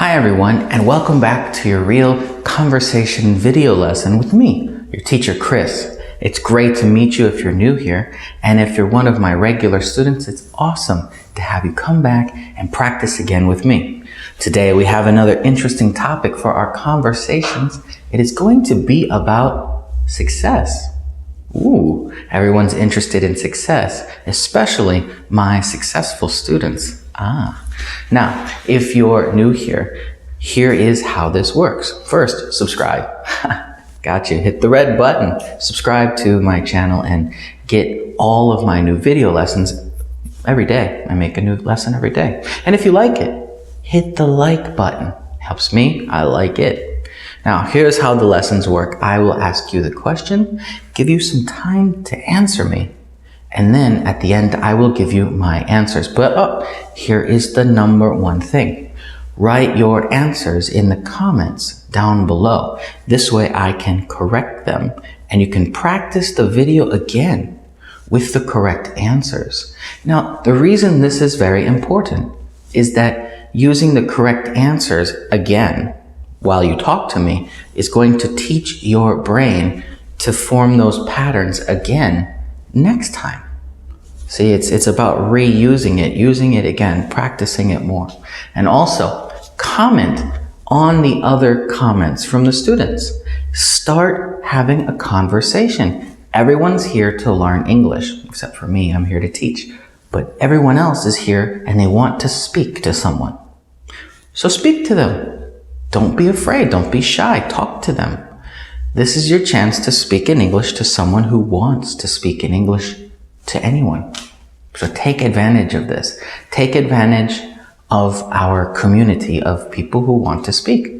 Hi everyone, and welcome back to your Real Conversation video lesson with me, your teacher Chris. It's great to meet you if you're new here, and if you're one of my regular students, it's awesome to have you come back and practice again with me. Today we have another interesting topic for our conversations. It is going to be about success. Ooh, everyone's interested in success, especially my successful students. Now, if you're new here, here is how this works. First, subscribe. Gotcha. Hit the red button. Subscribe to my channel and get all of my new video lessons every day. I make a new lesson every day. And if you like it, hit the like button. Helps me. I like it. Now, here's how the lessons work. I will ask you the question, give you some time to answer me, and then at the end, I will give you my answers. But here is the number one thing. Write your answers in the comments down below. This way I can correct them and you can practice the video again with the correct answers. Now, the reason this is very important is that using the correct answers again while you talk to me is going to teach your brain to form those patterns again next time. See, it's about reusing it, using it again, practicing it more. And also, comment on the other comments from the students. Start having a conversation. Everyone's here to learn English, except for me, I'm here to teach. But everyone else is here and they want to speak to someone. So speak to them. Don't be afraid, don't be shy, talk to them. This is your chance to speak in English to someone who wants to speak in English to anyone. So take advantage of this. Take advantage of our community of people who want to speak.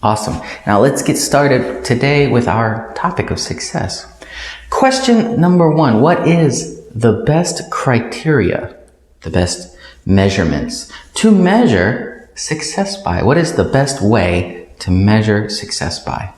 Awesome. Now let's get started today with our topic of success. Question number one, what is the best criteria, the best measurements to measure success by? What is the best way to measure success by?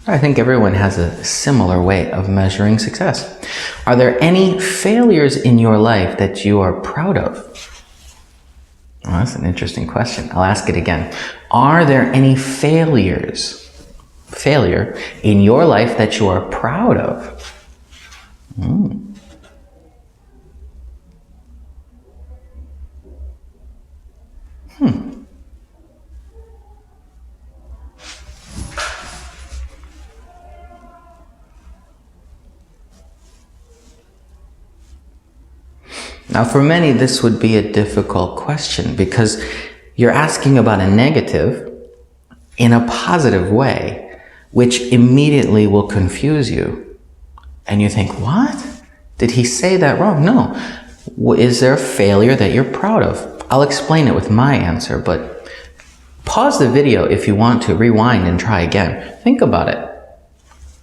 I think everyone has a similar way of measuring success. Are there any failures in your life that you are proud of? Well, that's an interesting question. I'll ask it again. Are there any failure in your life that you are proud of? Now, for many, this would be a difficult question because you're asking about a negative in a positive way, which immediately will confuse you. And you think, what? Did he say that wrong? No. Is there a failure that you're proud of? I'll explain it with my answer, but pause the video if you want to rewind and try again. Think about it.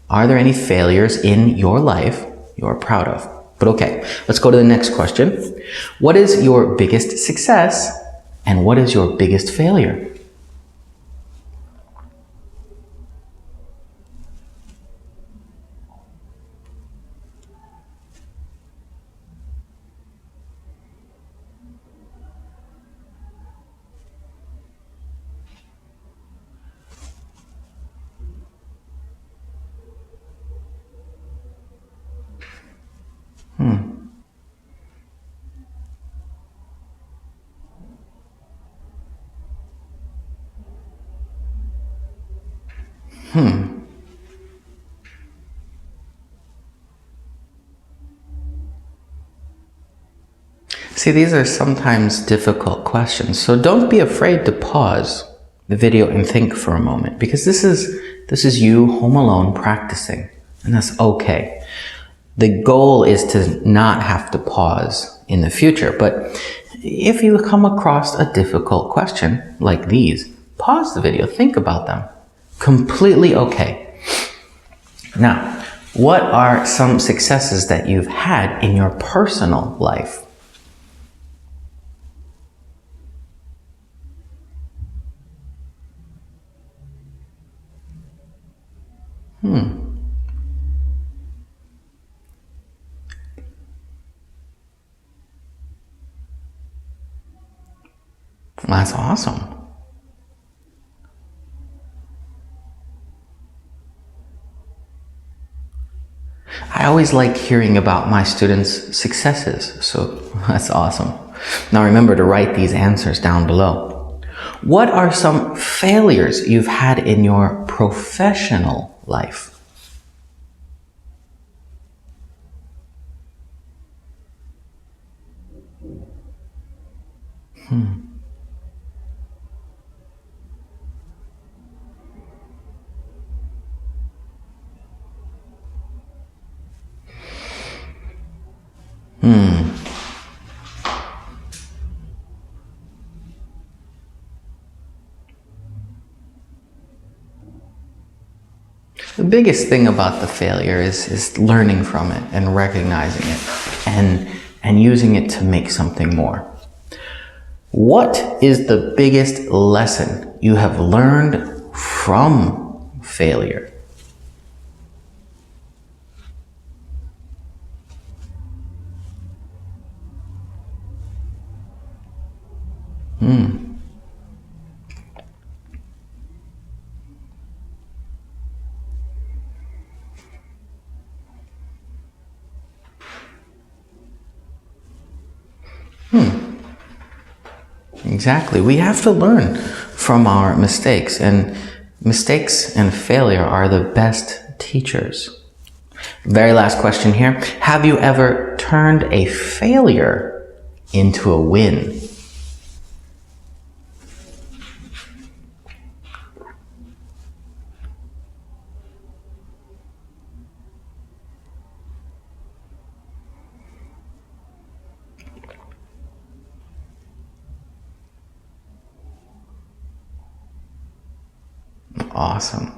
Are there any failures in your life you're proud of? But okay, let's go to the next question. What is your biggest success and what is your biggest failure? See, these are sometimes difficult questions, so don't be afraid to pause the video and think for a moment, because this is you home alone practicing, and that's okay. The goal is to not have to pause in the future, but if you come across a difficult question like these, pause the video, think about them. Completely okay. Now, What are some successes that you've had in your personal life? That's awesome. I always like hearing about my students' successes, so that's awesome. Now remember to write these answers down below. What are some failures you've had in your professional life? The biggest thing about the failure is learning from it and recognizing it and using it to make something more. What is the biggest lesson you have learned from failure? Exactly. We have to learn from our mistakes, and mistakes and failure are the best teachers. Very last question here. Have you ever turned a failure into a win? Awesome.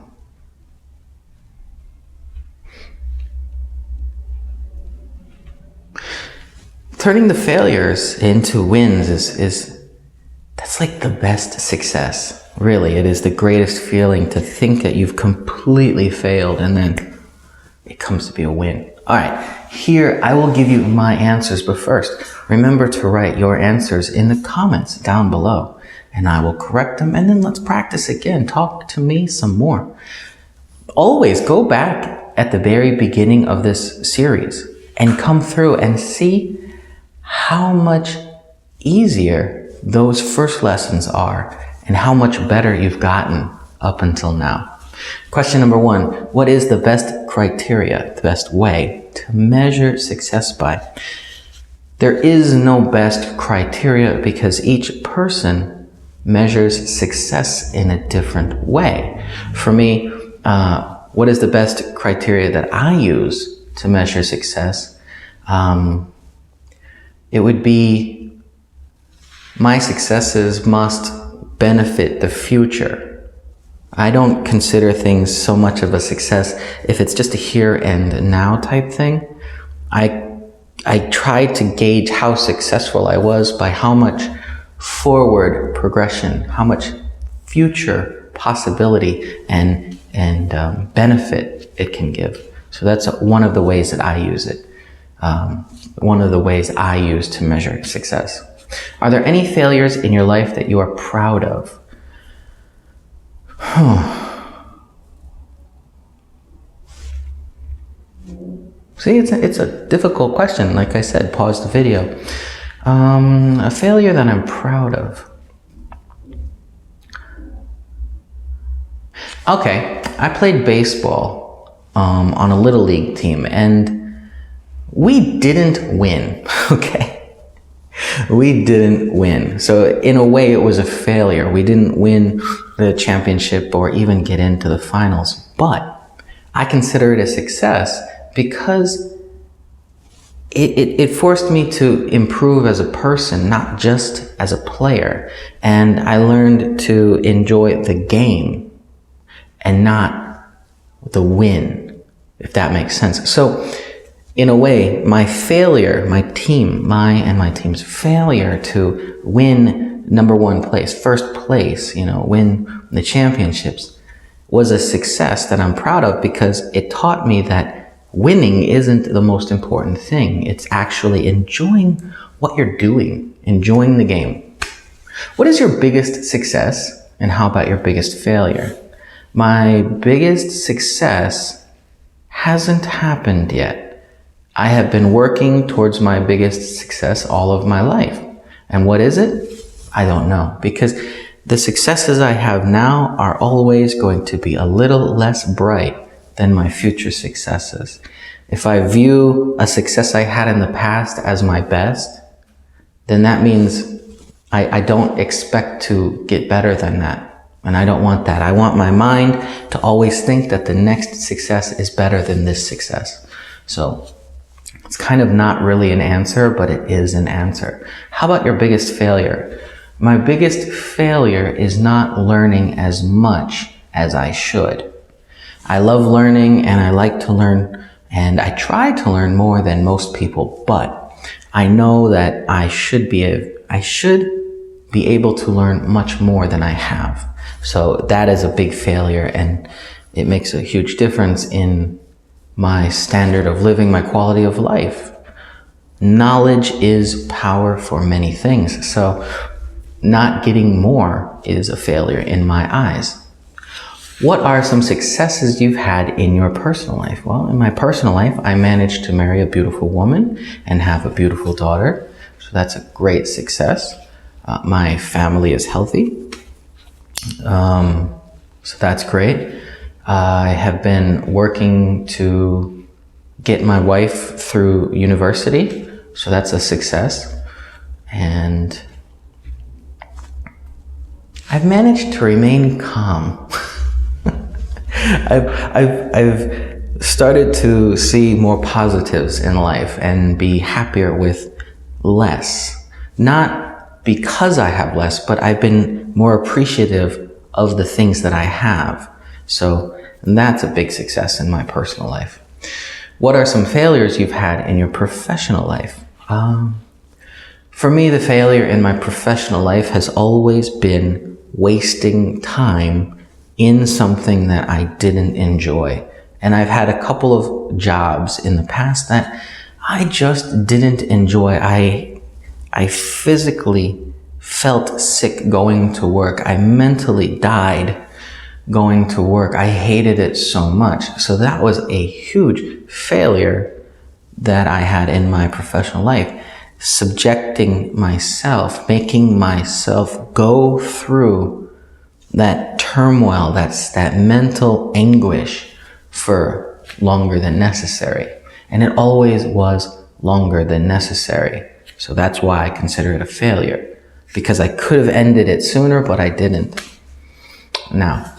Turning the failures into wins is that's like the best success. Really, it is the greatest feeling to think that you've completely failed and then it comes to be a win. All right, here I will give you my answers, but first, remember to write your answers in the comments down below and I will correct them, and then let's practice again. Talk to me some more. Always go back at the very beginning of this series and come through and see how much easier those first lessons are and how much better you've gotten up until now. Question number 1, what is the best criteria, the best way to measure success by? There is no best criteria because each person measures success in a different way. For me, what is the best criteria that I use to measure success? It would be my successes must benefit the future. I don't consider things so much of a success if it's just a here and now type thing. I try to gauge how successful I was by how much forward progression, how much future possibility and benefit it can give. So that's one of the ways that I use it. One of the ways I use to measure success. Are there any failures in your life that you are proud of? See, it's a difficult question. Like I said, pause the video. A failure that I'm proud of. Okay, I played baseball on a little league team, and we didn't win. Okay, we didn't win. So in a way, it was a failure. We didn't win the championship or even get into the finals. But I consider it a success because it forced me to improve as a person, not just as a player. And I learned to enjoy the game and not the win. if that makes sense. So in a way, my failure, my team's failure to win number one place, first place, win the championships, was a success that I'm proud of, because it taught me that winning isn't the most important thing. It's actually enjoying what you're doing, enjoying the game. What is your biggest success, and how about your biggest failure? My biggest success hasn't happened yet. I have been working towards my biggest success all of my life. And what is it? I don't know, because the successes I have now are always going to be a little less bright than my future successes. If I view a success I had in the past as my best, then that means I don't expect to get better than that. And I don't want that. I want my mind to always think that the next success is better than this success. So it's kind of not really an answer, but it is an answer. How about your biggest failure? My biggest failure is not learning as much as I should. I love learning, and I like to learn, and I try to learn more than most people, but I know that I should be able to learn much more than I have. So that is a big failure, and it makes a huge difference in my standard of living, my quality of life. Knowledge is power for many things. So not getting more is a failure in my eyes. What are some successes you've had in your personal life? Well, in my personal life, I managed to marry a beautiful woman and have a beautiful daughter. So that's a great success. My family is healthy. So that's great. I have been working to get my wife through university. So that's a success. And I've managed to remain calm. I've started to see more positives in life and be happier with less. Not because I have less, but I've been more appreciative of the things that I have. So that's a big success in my personal life. What are some failures you've had in your professional life? For me, the failure in my professional life has always been wasting time in something that I didn't enjoy. And I've had a couple of jobs in the past that I just didn't enjoy. I physically felt sick going to work. I mentally died going to work. I hated it so much. So that was a huge failure that I had in my professional life. Subjecting myself, making myself go through that turmoil, that mental anguish for longer than necessary. And it always was longer than necessary. So that's why I consider it a failure, because I could have ended it sooner, but I didn't. Now,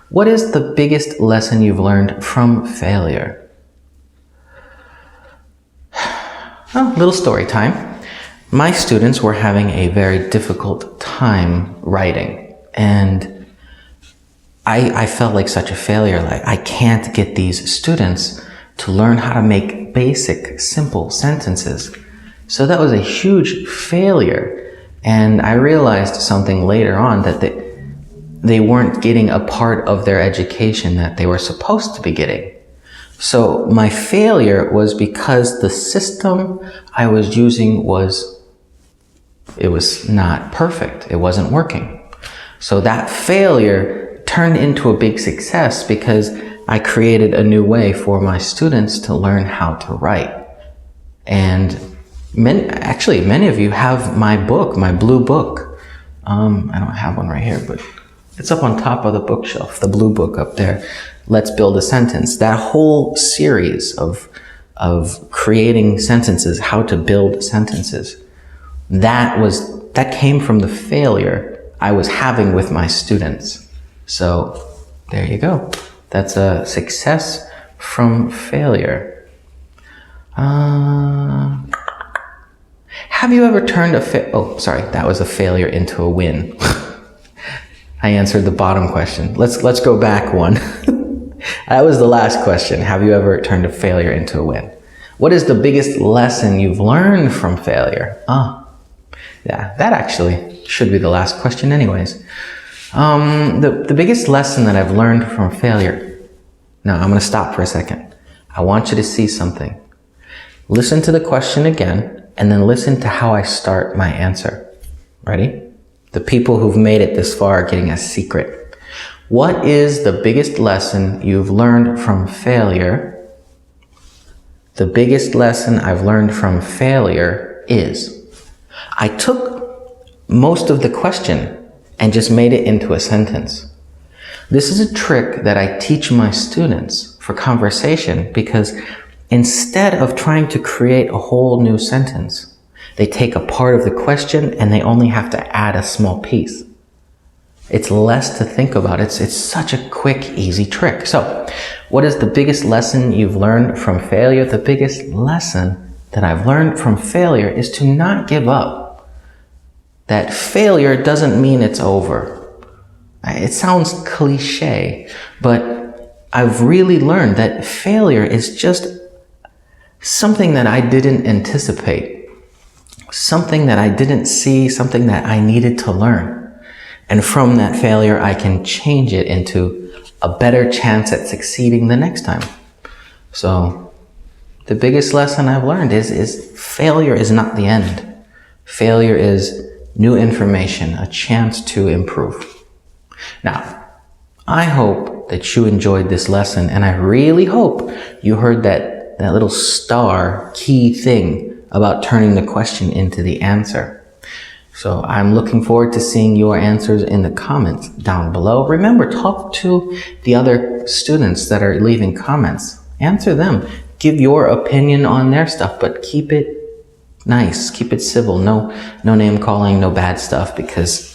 what is the biggest lesson you've learned from failure? Oh, little story time. My students were having a very difficult time writing, and I felt like such a failure. Like, I can't get these students to learn how to make basic, simple sentences. So that was a huge failure. And I realized something later on, that they weren't getting a part of their education that they were supposed to be getting. So my failure was because the system I was using was not perfect. It wasn't working. So that failure turned into a big success because I created a new way for my students to learn how to write. And many of you have my book, my blue book. I don't have one right here, but it's up on top of the bookshelf, the blue book up there. Let's Build a Sentence. That whole series of creating sentences, how to build sentences, that came from the failure I was having with my students. So there you go. That's a success from failure. Have you ever turned that was a failure into a win. I answered the bottom question. Let's go back one. That was the last question. Have you ever turned a failure into a win? What is the biggest lesson you've learned from failure? Yeah, that actually should be the last question anyways. The biggest lesson that I've learned from failure. Now, I'm going to stop for a second. I want you to see something. Listen to the question again, and then listen to how I start my answer. Ready? The people who've made it this far are getting a secret. What is the biggest lesson you've learned from failure? The biggest lesson I've learned from failure is, I took most of the question and just made it into a sentence. This is a trick that I teach my students for conversation because instead of trying to create a whole new sentence, they take a part of the question and they only have to add a small piece. It's less to think about. It's such a quick, easy trick. So, what is the biggest lesson you've learned from failure? The biggest lesson that I've learned from failure is to not give up. That failure doesn't mean it's over. It sounds cliche, but I've really learned that failure is just something that I didn't anticipate, something that I didn't see, something that I needed to learn. And from that failure, I can change it into a better chance at succeeding the next time. So the biggest lesson I've learned is failure is not the end. Failure is new information, a chance to improve. Now, I hope that you enjoyed this lesson, and I really hope you heard that little star key thing about turning the question into the answer. So I'm looking forward to seeing your answers in the comments down below. Remember, talk to the other students that are leaving comments. Answer them. Give your opinion on their stuff, but keep it nice. Keep it civil. No name calling, no bad stuff, because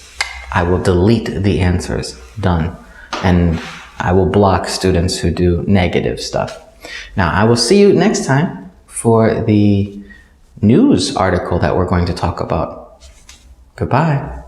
I will delete the answers. Done. And I will block students who do negative stuff. Now, I will see you next time for the news article that we're going to talk about. Goodbye.